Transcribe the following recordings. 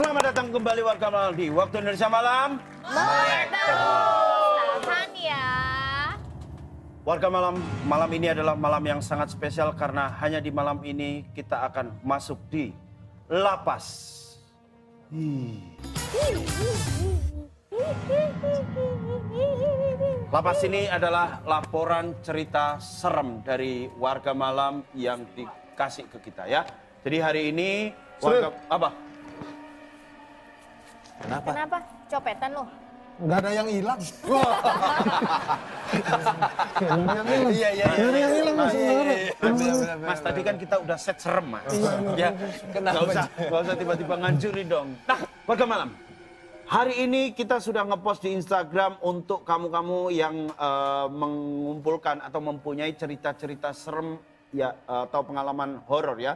Selamat datang kembali warga malam di Waktu Indonesia Malam. Melek terus, tahan ya. Warga malam ini adalah malam yang sangat spesial karena hanya di malam ini kita akan masuk di lapas. Lapas ini adalah laporan cerita serem dari warga malam yang dikasih ke kita ya. Jadi hari ini warga apa? Kenapa? Copetan lo? Nggak ada yang hilang. Iya. Nggak ada yang hilang Mas. Mas, tadi kan kita udah set serem, Mas. Ya, nggak usah tiba-tiba ngancurin dong. Nah, warga malam. Hari ini kita sudah ngepost di Instagram untuk kamu-kamu yang mengumpulkan atau mempunyai cerita-cerita serem ya atau pengalaman horor ya.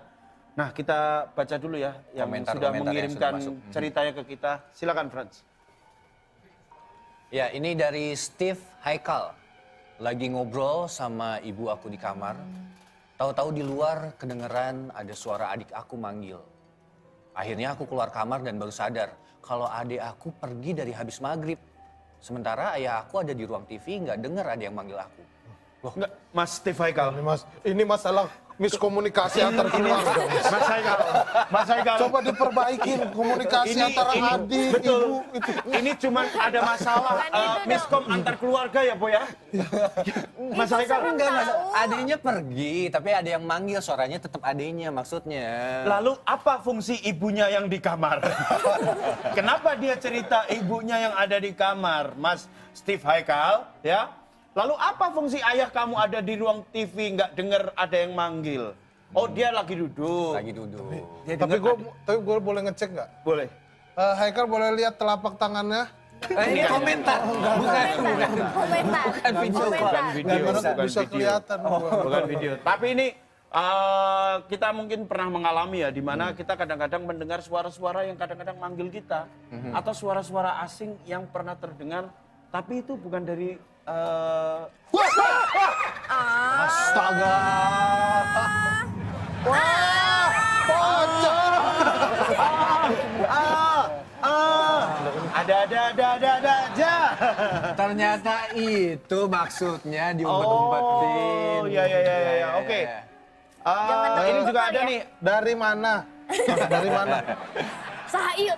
Nah, kita baca dulu ya yang sudah mengirimkan ceritanya ke kita. Silakan, Franz. Ya, ini dari Steve Haikal. Lagi ngobrol sama ibu aku di kamar. Tahu-tahu di luar kedengeran ada suara adik aku manggil. Akhirnya aku keluar kamar dan baru sadar kalau adik aku pergi dari habis maghrib. Sementara ayah aku ada di ruang TV nggak dengar ada yang manggil aku. Loh, enggak, Mas Steve Haikal. Ini masalah miskomunikasi antar keluarga. Mas Haikal. Coba diperbaiki komunikasi antara adik, betul. ibu. Itu. Ini cuma ada masalah miskom antar keluarga ya, Bu ya? Mas Haikal. Enggak, adiknya pergi, tapi ada yang manggil, suaranya tetap adiknya maksudnya. Lalu apa fungsi ibunya yang di kamar? Kenapa dia cerita ibunya yang ada di kamar, Mas Steve Haikal, ya? Lalu apa fungsi ayah kamu ada di ruang TV nggak dengar ada yang manggil? Oh, dia lagi duduk. Lagi duduk. Tapi gue boleh ngecek nggak? Boleh. Haikal boleh lihat telapak tangannya? Ini komentar, bukan video. Bukan video, Bisa kelihatan. Bukan video. Tapi ini kita mungkin pernah mengalami ya, di mana kita kadang-kadang mendengar suara-suara yang kadang-kadang manggil kita, atau suara-suara asing yang pernah terdengar, tapi itu bukan dari Astaga. Wah, pocong. Ada aja. Ternyata itu maksudnya diumpet-umpetin. Oh, iya. Oke. Ini juga ada nih. Dari mana? Dari mana? Sahayut.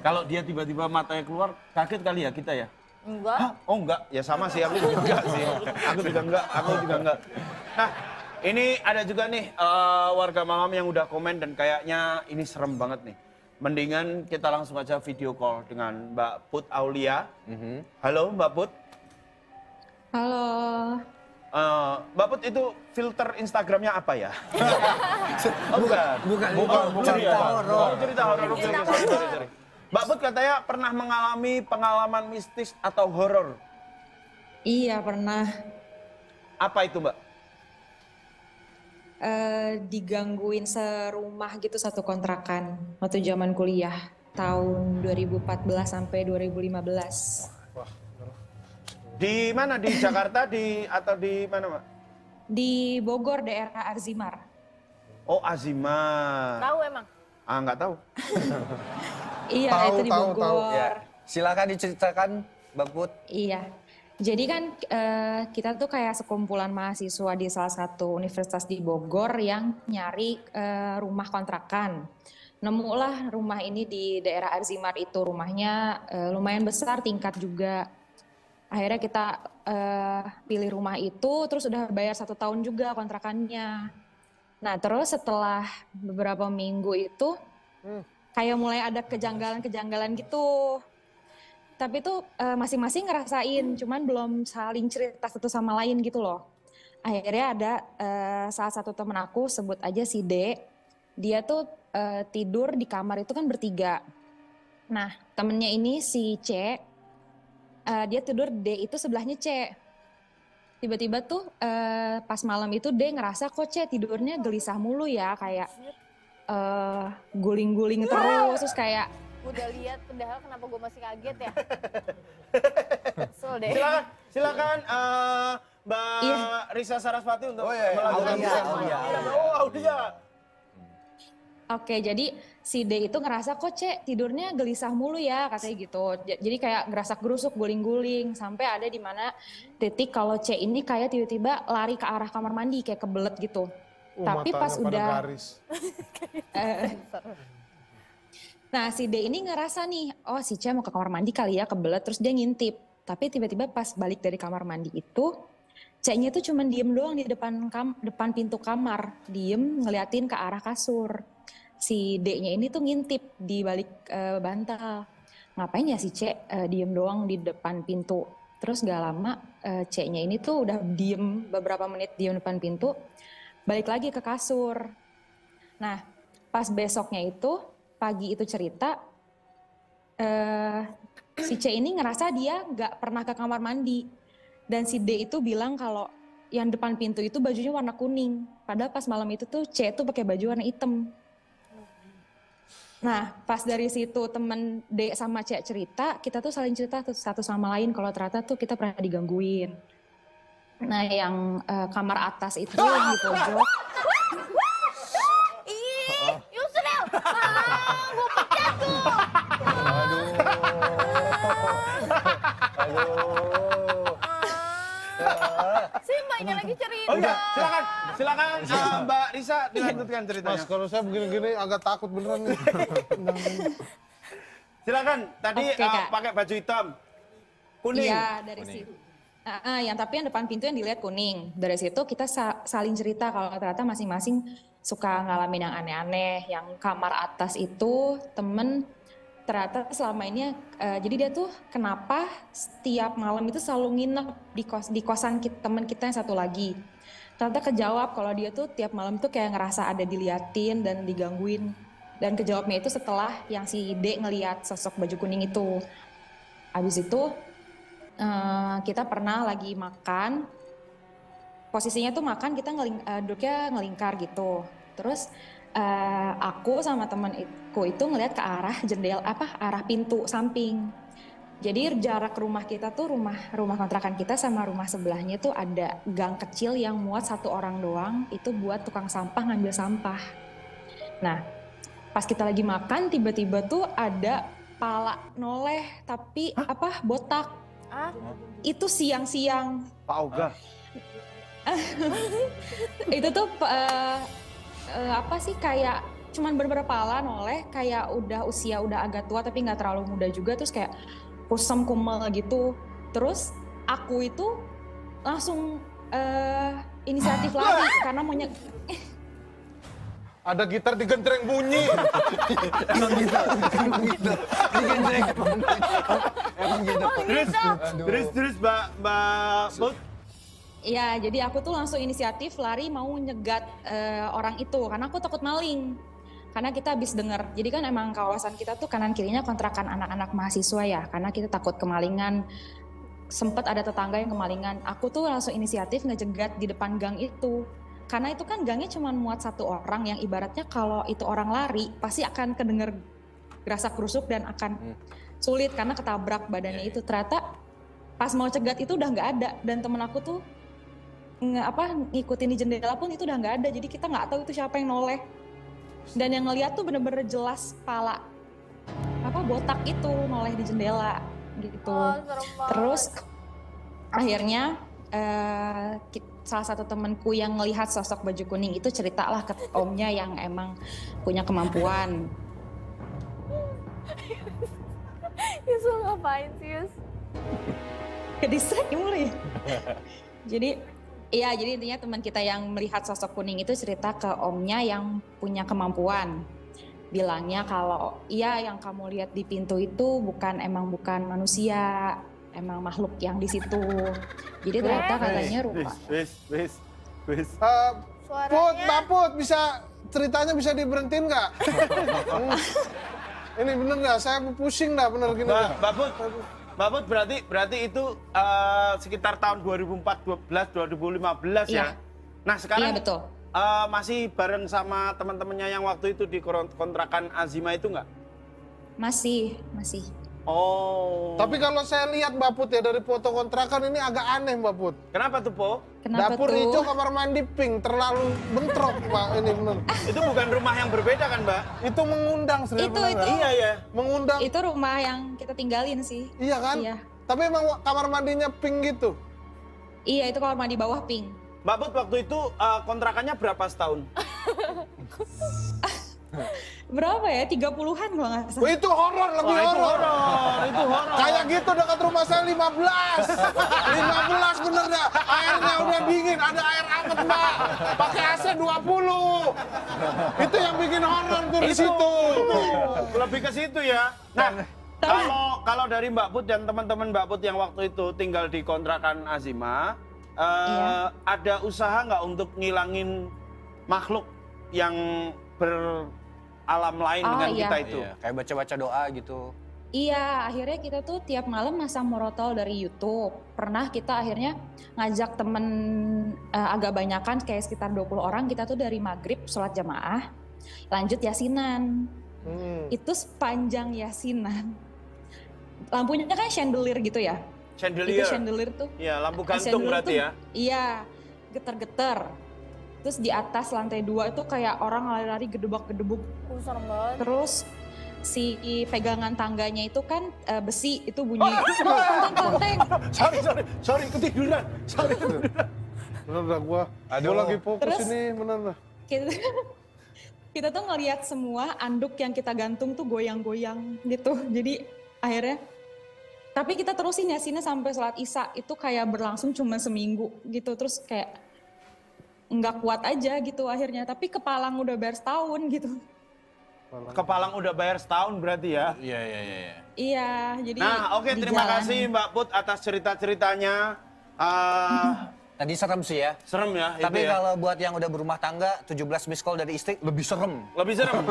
Kalau dia tiba-tiba matanya keluar, kaget kali ya kita ya? Enggak. Hah? Oh enggak, ya sama sih, aku juga enggak sih. Aku juga enggak. Nah, ini ada juga nih warga malam yang udah komen dan kayaknya ini serem banget nih. Mendingan kita langsung aja video call dengan Mbak Put Aulia. Halo Mbak Put. Halo. Mbak Put itu filter Instagramnya apa ya? Bukan. Cerita horor. Cerita horor. Sorry. Mbak Put katanya pernah mengalami pengalaman mistis atau horor. Iya pernah. Apa itu Mbak? Digangguin serumah gitu satu kontrakan waktu zaman kuliah tahun 2014 sampai 2015. Di mana? Di Jakarta atau di mana Mbak? Di Bogor daerah Azimar. Oh Azimar. Tahu emang? Nggak tahu. Iya itu di Bogor. Tahu. Ya, silakan diceritakan, Mbak Put. Iya. Jadi kan kita tuh kayak sekumpulan mahasiswa di salah satu universitas di Bogor yang nyari rumah kontrakan. Nemulah rumah ini di daerah Azimar itu, rumahnya lumayan besar, tingkat juga. Akhirnya kita pilih rumah itu, terus udah bayar 1 tahun juga kontrakannya. Nah terus setelah beberapa minggu itu kayak mulai ada kejanggalan-kejanggalan gitu. Tapi tuh masing-masing ngerasain, cuman belum saling cerita satu sama lain gitu loh. Akhirnya ada salah satu temen aku, sebut aja si D. Dia tuh tidur di kamar itu kan bertiga. Nah temennya ini si C, dia tidur D itu sebelahnya C. Tiba-tiba tuh pas malam itu D ngerasa kok C tidurnya gelisah mulu ya, kayak guling-guling terus kayak Udah lihat padahal kenapa gue masih kaget ya? Kesel deh. Silakan Mbak Risa Sarasvati untuk Aulia. Oh Aulia. Oke, jadi si D itu ngerasa kok Cek tidurnya gelisah mulu ya katanya gitu. Jadi kayak gerasak-gerusuk, guling-guling sampai ada di mana titik kalau C ini kayak tiba-tiba lari ke arah kamar mandi kayak kebelet gitu. Tapi pas udah nah si D ini ngerasa nih, oh si C mau ke kamar mandi kali ya kebelet terus dia ngintip. Tapi tiba-tiba pas balik dari kamar mandi itu C-nya tuh cuma diem doang di depan pintu kamar, diem ngeliatin ke arah kasur. Si D-nya ini tuh ngintip di balik bantal. Ngapain ya si C diem doang di depan pintu. Terus gak lama C-nya ini tuh udah diem beberapa menit diem depan pintu, balik lagi ke kasur. Nah pas besoknya itu, pagi itu cerita, si C ini ngerasa dia gak pernah ke kamar mandi. Dan si D itu bilang kalau yang depan pintu itu bajunya warna kuning. Padahal pas malam itu tuh C tuh pakai baju warna hitam. Nah, pas dari situ temen D sama C cerita, kita tuh saling cerita satu sama lain kalau ternyata tuh kita pernah digangguin. Nah, yang kamar atas itu yang di pojok. Ih, Yusril! Gue pecat tuh! Si mbaknya lagi cerita. Oh iya, silakan Mbak Risa dilanjutkan ceritanya. Mas, kalau saya begini-gini agak takut beneran nih. Silakan, tadi Oke, Kak. pakai baju hitam. Kuning. Iya, dari situ. Tapi yang depan pintu yang dilihat kuning. Dari situ kita saling cerita kalau ternyata masing-masing suka ngalamin yang aneh-aneh. Yang kamar atas itu temen ternyata selama ini, jadi dia tuh kenapa setiap malam itu selalu nginep di kosan temen kita yang satu lagi. Ternyata kejawab kalau dia tuh tiap malam tuh kayak ngerasa ada diliatin dan digangguin. Dan kejawabnya itu setelah yang si D ngeliat sosok baju kuning itu. Habis itu kita pernah lagi makan, posisinya tuh makan kita duduknya ngelingkar gitu. Terus aku sama temanku itu ngeliat ke arah arah pintu samping. Jadi jarak rumah kita tuh rumah kontrakan kita sama rumah sebelahnya tuh ada gang kecil yang muat satu orang doang, itu buat tukang sampah ngambil sampah. Nah, pas kita lagi makan tiba-tiba tuh ada pala noleh tapi botak. Itu siang-siang. Pak Oga. Itu tuh kayak cuman beberapa pala noleh, kayak usia udah agak tua tapi nggak terlalu muda juga, terus kayak kusam kumel gitu. Terus aku itu langsung inisiatif lagi karena mau Ada gitar digenjreng bunyi. Emang gitu. Digenjreng. Emang gitu. Terus Mbak Put. Iya, jadi aku tuh langsung inisiatif lari mau nyegat orang itu karena aku takut maling. Karena kita habis dengar, jadi kan emang kawasan kita tuh kanan kirinya kontrakan anak-anak mahasiswa ya, karena kita takut kemalingan. Sempet ada tetangga yang kemalingan. Aku tuh langsung inisiatif ngejegat di depan gang itu. Karena itu kan gangnya cuma muat satu orang yang ibaratnya kalau itu orang lari pasti akan kedenger gerasak-gerusuk dan akan sulit karena ketabrak badannya itu. Ternyata pas mau cegat itu udah nggak ada dan temen aku tuh ngikutin di jendela pun itu udah nggak ada, jadi kita nggak tahu itu siapa yang noleh. Dan yang ngeliat tuh bener-bener jelas pala botak itu noleh di jendela gitu. Terus akhirnya salah satu temanku yang ngelihat sosok baju kuning itu ceritalah ke omnya yang emang punya kemampuan. Yus ngapain sih Yus? Kedistract mulu ya. Jadi intinya teman kita yang melihat sosok kuning itu cerita ke omnya yang punya kemampuan. Bilangnya kalau iya yang kamu lihat di pintu itu bukan manusia, emang makhluk yang di situ. Jadi ternyata katanya rupa. Wis. Mbak Put, ceritanya bisa diberhentiin nggak? Ini bener nggak? Saya pusing dah bener gini. Mbak Put berarti itu sekitar tahun 2014-2015 ya? Nah sekarang iya, betul. Masih bareng sama teman-temannya yang waktu itu di kontrakan Azima itu nggak? Masih. Oh. Tapi kalau saya lihat Mbak Put ya dari foto kontrakan ini agak aneh Mbak Put. Kenapa tuh, Po? Kenapa Dapur tuh? hijau, kamar mandi pink, terlalu bentrok Pak ini bener. Itu bukan rumah yang berbeda kan, Mbak? Itu mengundang sebenarnya. Itu. bener nggak? Iya, ya. Mengundang. Itu rumah yang kita tinggalin sih. Iya kan? Iya. Tapi emang kamar mandinya pink gitu. Iya, itu kamar mandi bawah pink. Mbak Put waktu itu kontrakannya berapa setahun? Berapa ya? 30-an kalau nggak salah. Oh, itu horor, lebih Wah, itu horor. horor, itu horor. Kayak gitu dekat rumah saya 15. 15 bener dah. Airnya udah dingin, ada air anget Mbak. Pakai AC 20. Itu yang bikin horor tuh di situ. Lebih ke situ ya. Nah, kalau dari Mbak Put dan teman-teman Mbak Put yang waktu itu tinggal di kontrakan Azima, Iya. ada usaha nggak untuk ngilangin makhluk yang beralam lain dengan iya. kita itu? Iya, kayak baca-baca doa gitu. Iya, akhirnya kita tuh tiap malam masang morotol dari YouTube. Pernah kita akhirnya ngajak temen agak banyakan, kayak sekitar 20 orang, kita tuh dari maghrib sholat jamaah, lanjut yasinan. Itu sepanjang yasinan. Lampunya kan chandelier gitu ya? Chandelier. Itu chandelier tuh. Iya, lampu gantung Chandelier berarti tuh, ya? Iya, getar-getar. Terus di atas lantai 2 itu kayak orang lari-lari gedebak-gedebuk. Serem banget. Terus si pegangan tangganya itu kan besi, itu bunyi konteng-konteng. Sorry, ketiduran. Sorry. Bener dah gua lagi fokus Terus? ini bener dah. Kita tuh ngelihat semua anduk yang kita gantung tuh goyang-goyang gitu. Jadi akhirnya, tapi kita terusin yasinnya sampai sholat isya, itu kayak berlangsung cuma seminggu gitu. Terus kayak nggak kuat aja gitu akhirnya. Tapi kepalang udah bayar setahun gitu. Kepalang udah bayar setahun berarti ya? Iya. Iya, jadi Nah, oke, terima dijalanin. kasih Mbak Put atas cerita-ceritanya. Tadi serem sih ya. Serem ya, Tapi itu ya. kalau buat yang udah berumah tangga, 17 miss call dari istri lebih serem. Lebih serem.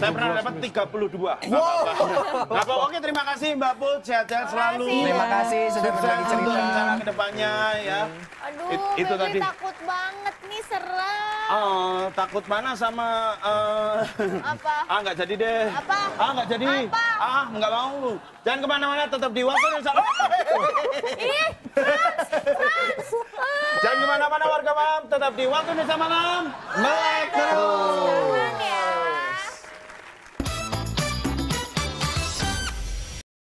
Saya pernah dapat 32. Wow. Oke, terima kasih Mbak Put, sehat-sehat selalu. Terima kasih sudah Sukses berbagi untuk cerita. rencana kedepannya ya. Aduh, Itu Baby tadi. takut banget nih, serem. Takut mana sama Apa? nggak jadi deh. Apa? Nggak jadi. Apa? Nggak mau. Jangan kemana-mana, tetap di waktu Indonesia. Jangan kemana-mana warga malam, tetap di waktu Indonesia malam. Melek terus.